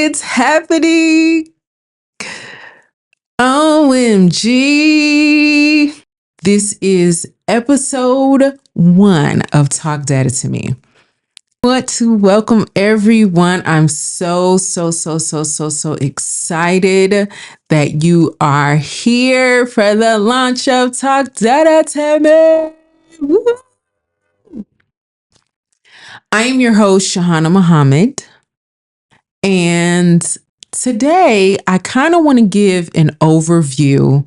It's happening. OMG. This is episode 1 of Talk Data to Me. I want to welcome everyone. I'm so excited that you are here for the launch of Talk Data to Me. Woo! I am your host, Shahana Muhammad. And today, I kind of want to give an overview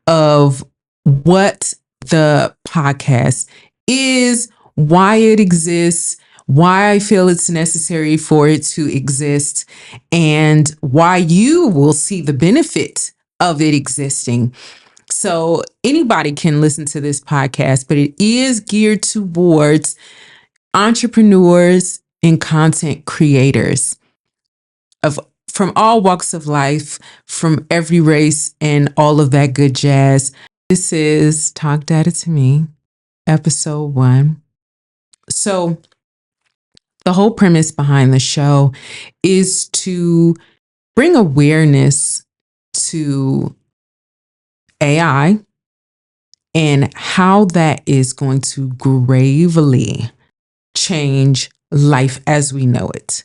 of what the podcast is, why it exists, why I feel it's necessary for it to exist, and why you will see the benefit of it existing. So anybody can listen to this podcast, but it is geared towards entrepreneurs and content creators from all walks of life, from every race, and all of that good jazz. This is Talk Data to Me, episode 1. So the whole premise behind the show is to bring awareness to AI and how that is going to gravely change life as we know it.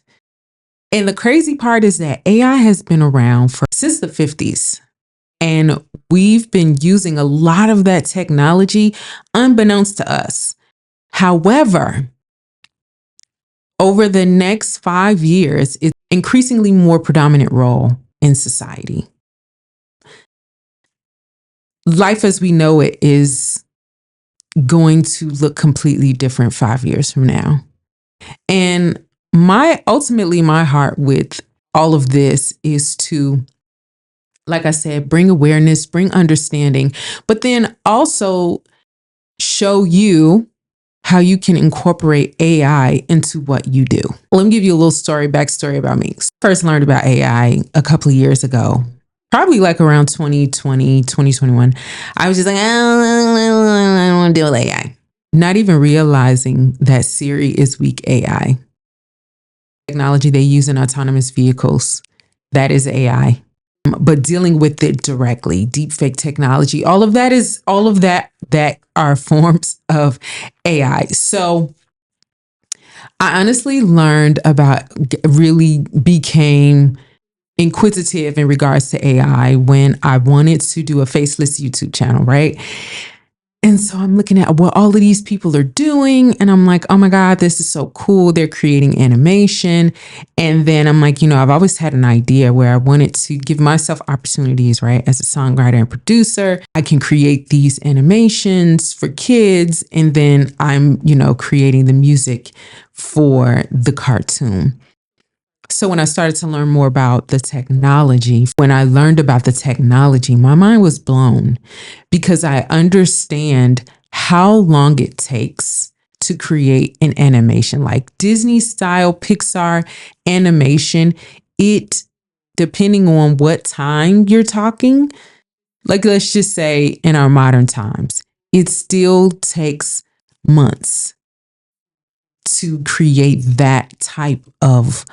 And the crazy part is that AI has been around since the 50s. And we've been using a lot of that technology unbeknownst to us. However, over the next 5 years, it's increasingly more predominant role in society. Life as we know it is going to look completely different 5 years from now. And my heart with all of this is to, like I said, bring awareness, bring understanding, but then also show you how you can incorporate AI into what you do. Let me give you a little backstory about me. First learned about AI a couple of years ago, probably like around 2020, 2021. I was just like, I don't want to deal with AI. Not even realizing that Siri is weak AI. Technology they use in autonomous vehicles, that is AI. But dealing with it directly, deepfake technology, all of that are forms of AI. So I honestly really became inquisitive in regards to AI when I wanted to do a faceless YouTube channel, right? And so I'm looking at what all of these people are doing. And I'm like, oh my God, this is so cool. They're creating animation. And then I'm like, I've always had an idea where I wanted to give myself opportunities, right? As a songwriter and producer, I can create these animations for kids. And then I'm, creating the music for the cartoon. So when I started to learn more about the technology, my mind was blown because I understand how long it takes to create an animation like Disney style Pixar animation. Depending on what time you're talking, like let's just say in our modern times, it still takes months to create that type of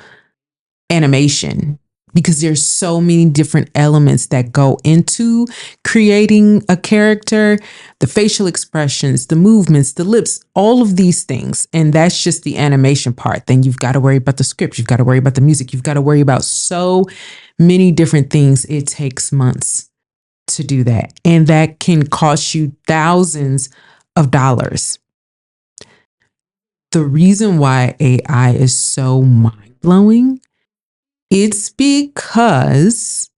animation because there's so many different elements that go into creating a character, the facial expressions, the movements, the lips, all of these things. And that's just the animation part. Then you've got to worry about the script. You've got to worry about the music. You've got to worry about so many different things. It takes months to do that. And that can cost you thousands of dollars. The reason why AI is so mind-blowing, it's because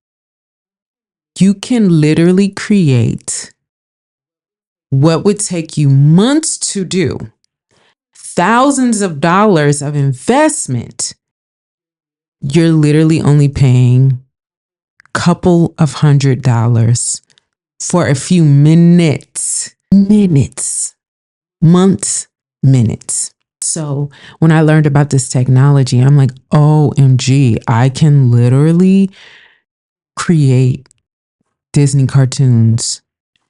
you can literally create what would take you months to do, thousands of dollars of investment. You're literally only paying a couple of $100 for a few minutes, months, minutes. So when I learned about this technology, I'm like, OMG, I can literally create Disney cartoons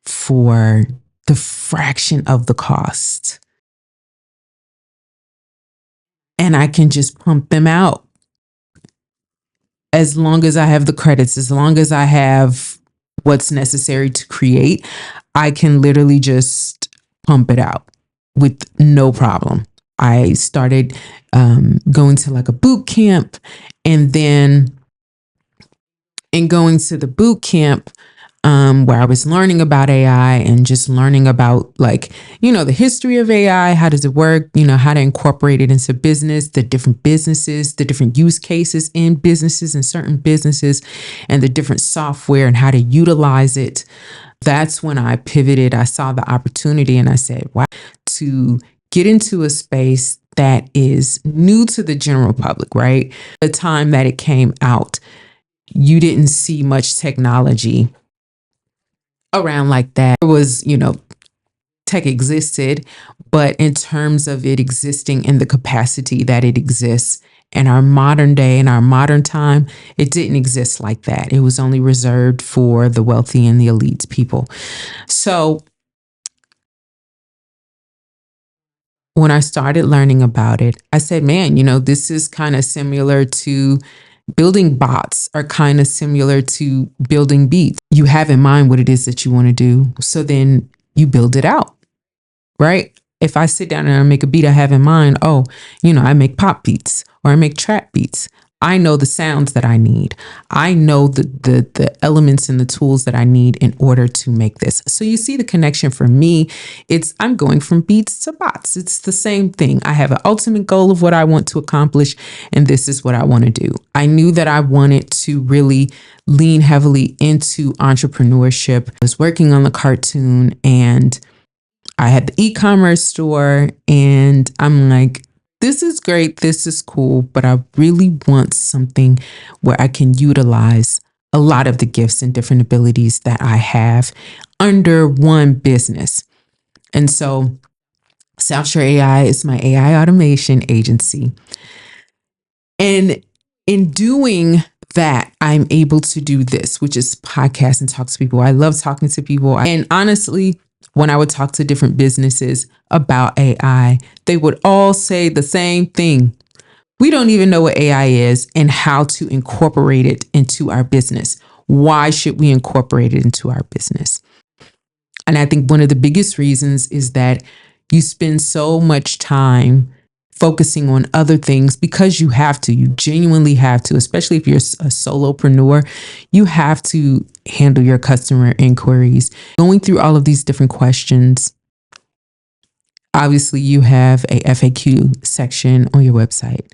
for the fraction of the cost. And I can just pump them out as long as I have the credits, as long as I have what's necessary to create, I can literally just pump it out with no problem. I started going to like a boot camp, and then in going to the boot camp, where I was learning about AI and just learning about, like, the history of AI, how does it work, how to incorporate it into business, the different businesses, the different use cases in businesses and certain businesses, and the different software and how to utilize it. That's when I pivoted. I saw the opportunity and I said, wow, to get into a space that is new to the general public, right? The time that it came out, you didn't see much technology around like that. There was, tech existed, but in terms of it existing in the capacity that it exists in our modern day, in our modern time, it didn't exist like that. It was only reserved for the wealthy and the elite people. So when I started learning about it, I said, man, this is kind of similar to building bots, are kind of similar to building beats. You have in mind what it is that you want to do. So then you build it out, right? If I sit down and I make a beat, I have in mind, I make pop beats or I make trap beats. I know the sounds that I need. I know the elements and the tools that I need in order to make this. So you see the connection for me. I'm going from beats to bots. It's the same thing. I have an ultimate goal of what I want to accomplish, and this is what I want to do. I knew that I wanted to really lean heavily into entrepreneurship. I was working on the cartoon and I had the e-commerce store, and I'm like, this is great, this is cool, but I really want something where I can utilize a lot of the gifts and different abilities that I have under one business. And so South Shore AI is my AI automation agency. And in doing that, I'm able to do this, which is podcast and talk to people. I love talking to people. And honestly, when I would talk to different businesses about AI, they would all say the same thing. We don't even know what AI is and how to incorporate it into our business. Why should we incorporate it into our business? And I think one of the biggest reasons is that you spend so much time focusing on other things because you have to. You genuinely have to, especially if you're a solopreneur. You have to handle your customer inquiries, going through all of these different questions. Obviously, you have a FAQ section on your website,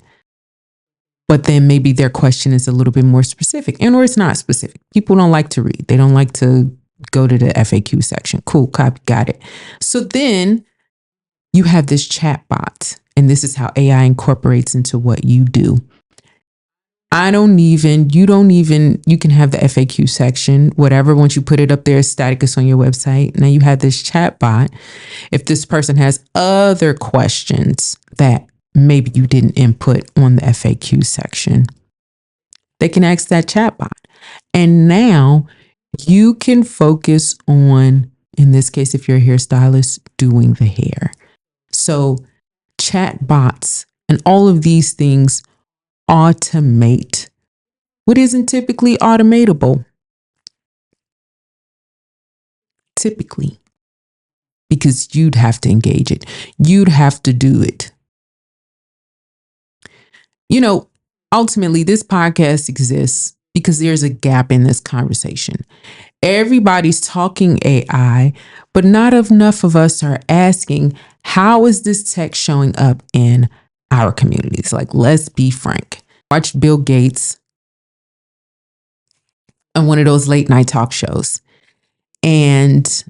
but then maybe their question is a little bit more specific, or it's not specific. People don't like to read. They don't like to go to the FAQ section. Cool, copy, got it. So then you have this chat bot. And this is how AI incorporates into what you do. You can have the FAQ section, whatever. Once you put it up there, static is on your website. Now you have this chat bot. If this person has other questions that maybe you didn't input on the FAQ section, they can ask that chat bot. And now you can focus on, in this case, if you're a hairstylist, doing the hair. So chat bots and all of these things automate what isn't typically automatable. Typically, because you'd have to engage it. You'd have to do it. Ultimately, this podcast exists because there's a gap in this conversation. Everybody's talking AI, but not enough of us are asking, how is this tech showing up in our communities? Like, let's be frank. Watch Bill Gates on one of those late night talk shows. And,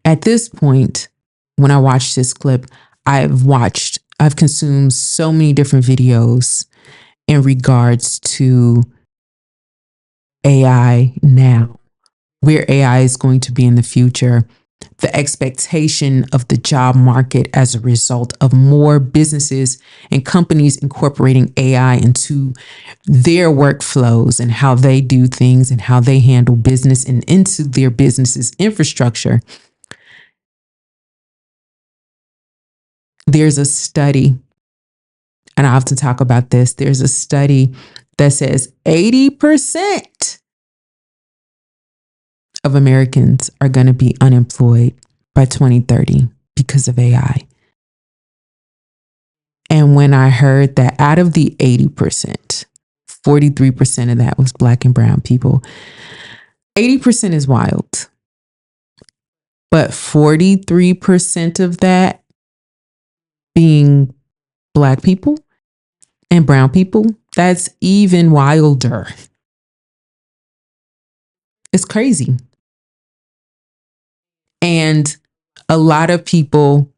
at this point, when I watched this clip, I've consumed so many different videos in regards to AI now, where AI is going to be in the future, the expectation of the job market as a result of more businesses and companies incorporating AI into their workflows and how they do things and how they handle business and into their business's infrastructure. There's a study and I often talk about this, there's a study that says 80% of Americans are going to be unemployed by 2030 because of AI. And when I heard that out of the 80%, 43% of that was Black and brown people, 80% is wild. But 43% of that being Black people and brown people, that's even wilder. It's crazy. And a lot of people,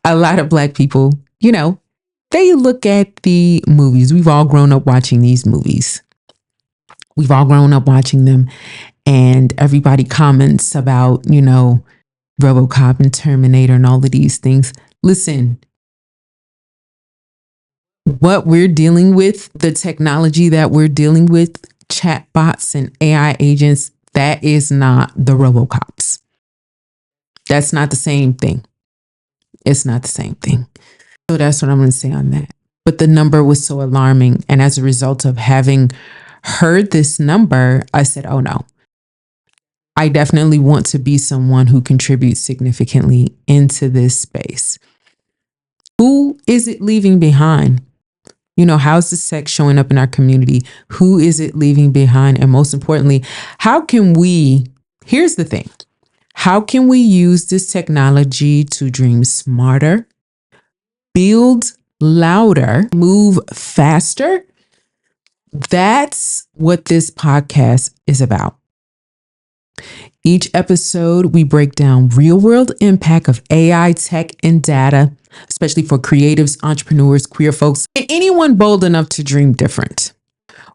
a lot of Black people, you know, they look at the movies. We've all grown up watching these movies. We've all grown up watching them. And everybody comments about, you know, RoboCop and Terminator and all of these things. Listen, what we're dealing with, the technology that we're dealing with, chatbots and AI agents, that is not the RoboCops. That's not the same thing. It's not the same thing. So that's what I'm going to say on that. But the number was so alarming. And as a result of having heard this number, I said, oh no, I definitely want to be someone who contributes significantly into this space. Who is it leaving behind? You know, how's the sex showing up in our community? Who is it leaving behind? And most importantly, how can we, here's the thing, how can we use this technology to dream smarter, build louder, move faster? That's what this podcast is about. Each episode, we break down real-world impact of AI, tech, and data, especially for creatives, entrepreneurs, queer folks, and anyone bold enough to dream different.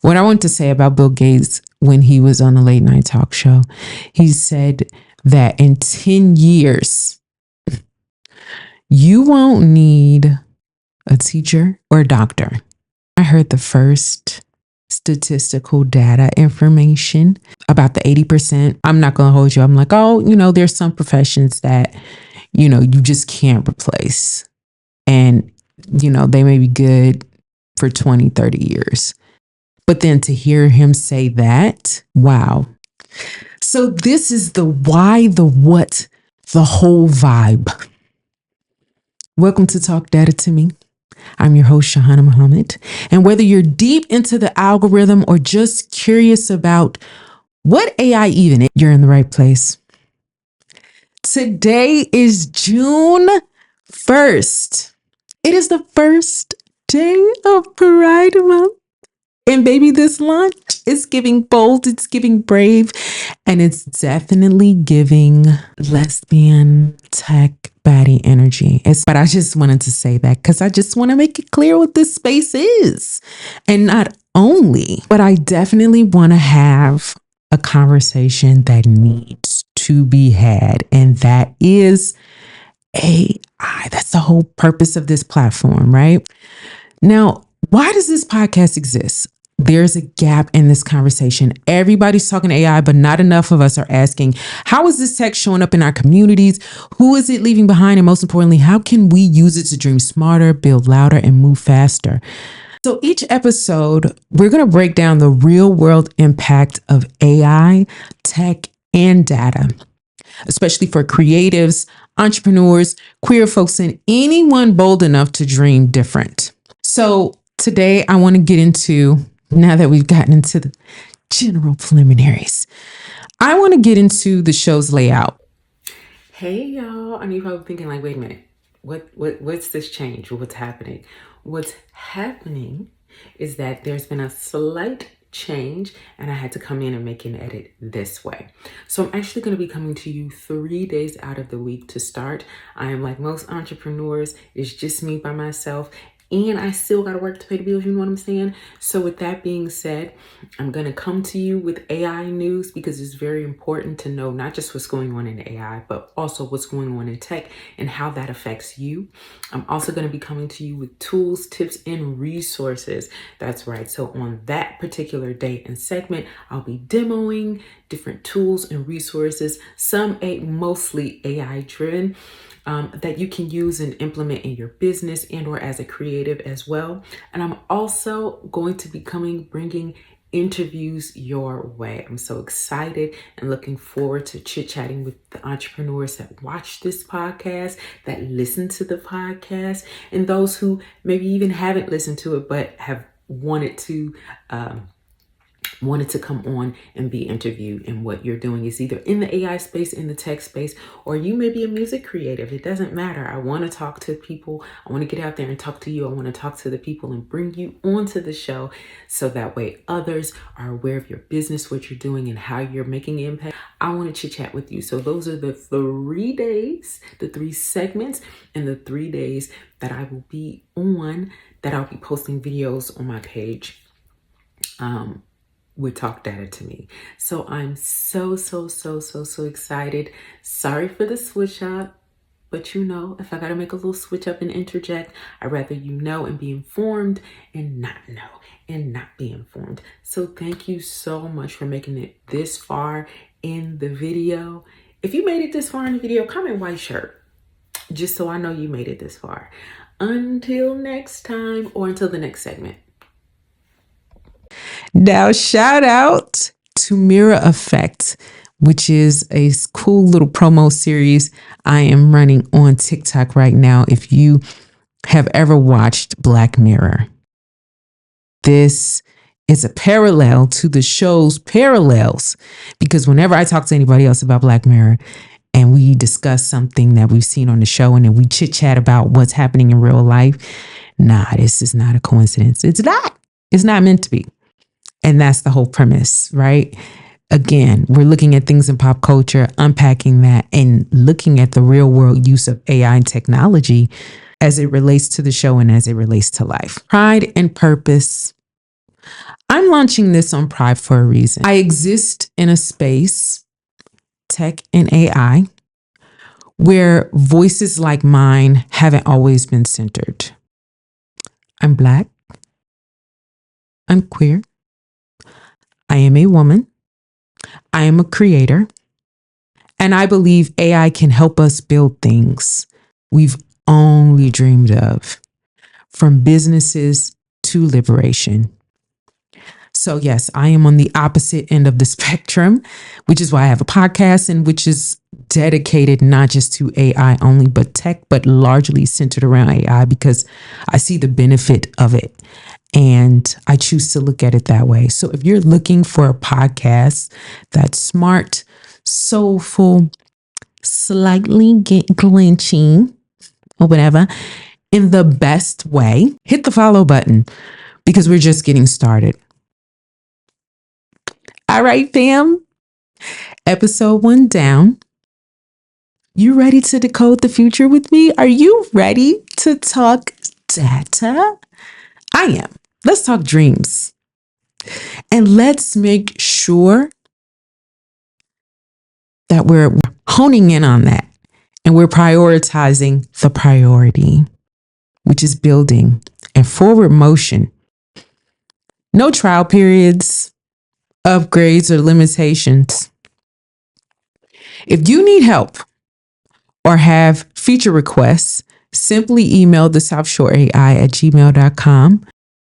What I want to say about Bill Gates when he was on a late night talk show, he said that in 10 years, you won't need a teacher or a doctor. I heard the first statistical data information about the 80%. I'm not going to hold you. I'm like, oh, you know, there's some professions that, you know, you just can't replace. And, you know, they may be good for 20, 30 years. But then to hear him say that, wow. So this is the why, the what, the whole vibe. Welcome to Talk Data to Me. I'm your host, Shahana Muhammad. And whether you're deep into the algorithm or just curious about what AI even is, you're in the right place. Today is June 1st. It is the first day of Pride Month. And baby, this launch is giving bold, it's giving brave, and it's definitely giving lesbian tech baddie energy. But I just wanted to say that because I just want to make it clear what this space is. And not only, but I definitely want to have a conversation that needs to be had. And that is AI. That's the whole purpose of this platform, right? Now, why does this podcast exist? There's a gap in this conversation. Everybody's talking AI, but not enough of us are asking, how is this tech showing up in our communities? Who is it leaving behind? And most importantly, how can we use it to dream smarter, build louder, and move faster? So each episode, we're going to break down the real world impact of AI, tech, and data, especially for creatives, entrepreneurs, queer folks, and anyone bold enough to dream different. So today I want to get into, now that we've gotten into the general preliminaries, I want to get into the show's layout. Hey y'all, I know you're probably thinking like, wait a minute, what's this change? What's happening? What's happening is that there's been a slight change and I had to come in and make an edit this way. So I'm actually going to be coming to you 3 days out of the week to start. I am like most entrepreneurs, it's just me by myself. And I still got to work to pay the bills, you know what I'm saying? So with that being said, I'm going to come to you with AI news because it's very important to know not just what's going on in AI, but also what's going on in tech and how that affects you. I'm also going to be coming to you with tools, tips, and resources. That's right. So on that particular day and segment, I'll be demoing different tools and resources, some mostly AI driven. that you can use and implement in your business and or as a creative as well. And I'm also going to be bringing interviews your way. I'm so excited and looking forward to chit-chatting with the entrepreneurs that watch this podcast, that listen to the podcast, and those who maybe even haven't listened to it but have wanted to come on and be interviewed. And what you're doing is either in the AI space, in the tech space, or you may be a music creative. It doesn't matter. I want to talk to people. I want to get out there and talk to you. I want to talk to the people and bring you onto the show so that way others are aware of your business, what you're doing, and how you're making impact. I want to chit chat with you. So those are the 3 days, the 3 segments, and the 3 days that I will be on, that I'll be posting videos on my page. With Talk Data to Me. So I'm so excited. Sorry for the switch up, but if I got to make a little switch up and interject, I'd rather you know and be informed and not know and not be informed. So thank you so much for making it this far in the video. If you made it this far in the video, comment white shirt, just so I know you made it this far. Until next time, or until the next segment. Now, shout out to Mirror Effect, which is a cool little promo series I am running on TikTok right now. If you have ever watched Black Mirror, this is a parallel to the show's parallels, because whenever I talk to anybody else about Black Mirror and we discuss something that we've seen on the show and then we chit chat about what's happening in real life, this is not a coincidence. It's not meant to be. And that's the whole premise, right? Again, we're looking at things in pop culture, unpacking that, and looking at the real world use of AI and technology as it relates to the show and as it relates to life. Pride and purpose. I'm launching this on Pride for a reason. I exist in a space, tech and AI, where voices like mine haven't always been centered. I'm Black. I'm queer. I am a woman. I am a creator. And I believe AI can help us build things we've only dreamed of, from businesses to liberation. So yes, I am on the opposite end of the spectrum, which is why I have a podcast, and which is dedicated not just to AI only, but tech, but largely centered around AI, because I see the benefit of it. And I choose to look at it that way. So if you're looking for a podcast that's smart, soulful, slightly glitchy, or whatever, in the best way, hit the follow button, because we're just getting started. All right, fam. Episode 1 down. You ready to decode the future with me? Are you ready to talk data? I am. Let's talk dreams. And let's make sure that we're honing in on that and we're prioritizing the priority, which is building and forward motion. No trial periods, upgrades, or limitations. If you need help or have feature requests, simply email the South Shore AI at gmail.com.